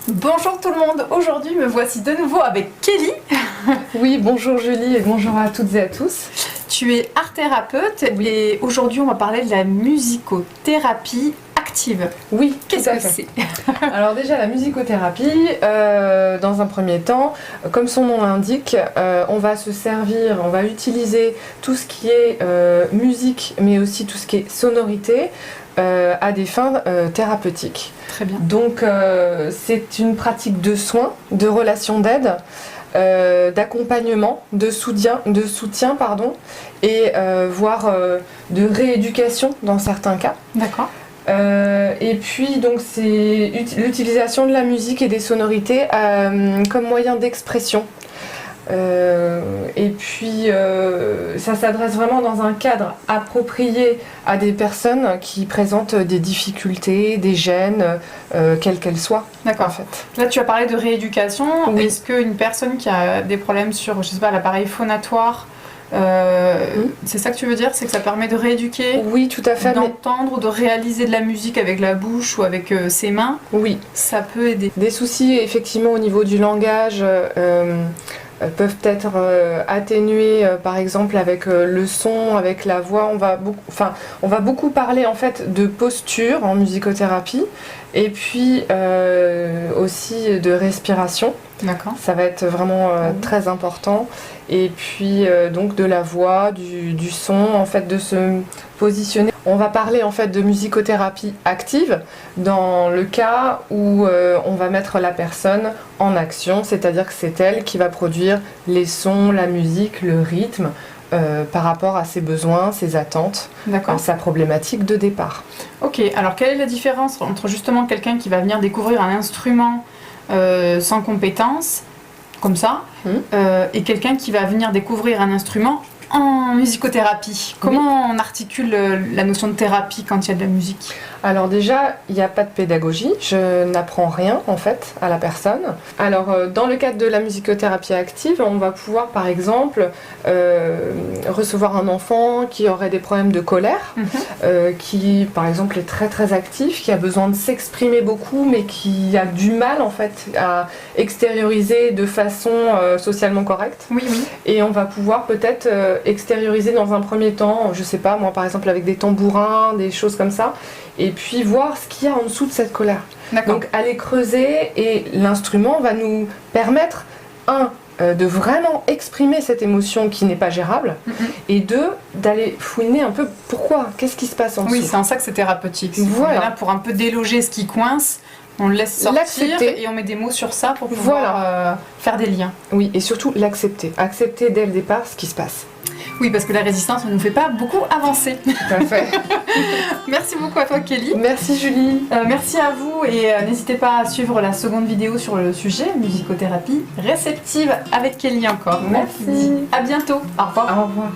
Bonjour tout le monde, aujourd'hui me voici de nouveau avec Kelly. Oui, bonjour Julie et bonjour à toutes et à tous. Tu es art thérapeute et aujourd'hui on va parler de la musicothérapie active. Oui, qu'est-ce que c'est? Alors déjà la musicothérapie, dans un premier temps, comme son nom l'indique, on va se servir, on va utiliser tout ce qui est musique mais aussi tout ce qui est sonorité à des fins thérapeutiques. Très bien. Donc c'est une pratique de soins, de relations d'aide, d'accompagnement, de soutien, et voire de rééducation dans certains cas. D'accord. Et puis donc c'est l'utilisation de la musique et des sonorités comme moyen d'expression. Et puis ça s'adresse vraiment dans un cadre approprié à des personnes qui présentent des difficultés, des gênes, quelles qu'elles soient. D'accord. En fait. Là tu as parlé de rééducation. Oui. Est-ce qu'une personne qui a des problèmes sur, je sais pas, l'appareil phonatoire, c'est ça que tu veux dire? C'est que ça permet de rééduquer? Oui, tout à fait. D'entendre ou de réaliser de la musique avec la bouche ou avec ses mains? Oui. Ça peut aider. Des soucis effectivement au niveau du langage peuvent être atténués par exemple avec le son, avec la voix. On va beaucoup parler en fait de posture en musicothérapie et puis aussi de respiration. D'accord. Ça va être vraiment très important. Et puis donc de la voix, du son, en fait de se positionner. On va parler en fait de musicothérapie active dans le cas où on va mettre la personne en action, c'est-à-dire que c'est elle qui va produire les sons, la musique, le rythme par rapport à ses besoins, ses attentes, sa problématique de départ. Ok, alors quelle est la différence entre justement quelqu'un qui va venir découvrir un instrument sans compétences, comme ça, et quelqu'un qui va venir découvrir un instrument en musicothérapie? Comment on articule la notion de thérapie quand il y a de la musique? Alors déjà, il n'y a pas de pédagogie, je n'apprends rien en fait à la personne. Alors dans le cadre de la musicothérapie active, on va pouvoir par exemple recevoir un enfant qui aurait des problèmes de colère, qui par exemple est très très actif, qui a besoin de s'exprimer beaucoup mais qui a du mal en fait à extérioriser de façon socialement correcte. Oui, oui. Et on va pouvoir peut-être extérioriser dans un premier temps, je sais pas moi par exemple avec des tambourins, des choses comme ça, et puis voir ce qu'il y a en dessous de cette colère. Donc aller creuser, et l'instrument va nous permettre de vraiment exprimer cette émotion qui n'est pas gérable, et deux, d'aller fouiner un peu pourquoi, qu'est-ce qui se passe en dessous. Oui, c'est en ça que c'est thérapeutique. Voilà. On est là pour un peu déloger ce qui coince, on le laisse sortir et on met des mots sur ça pour pouvoir faire des liens. Oui, et surtout l'accepter. Accepter dès le départ ce qui se passe. Oui, parce que la résistance ne nous fait pas beaucoup avancer. Tout à fait. Merci beaucoup à toi, Kelly. Merci, Julie. Merci à vous, et n'hésitez pas à suivre la seconde vidéo sur le sujet musicothérapie réceptive avec Kelly encore. Merci. À bientôt. Au revoir. Au revoir.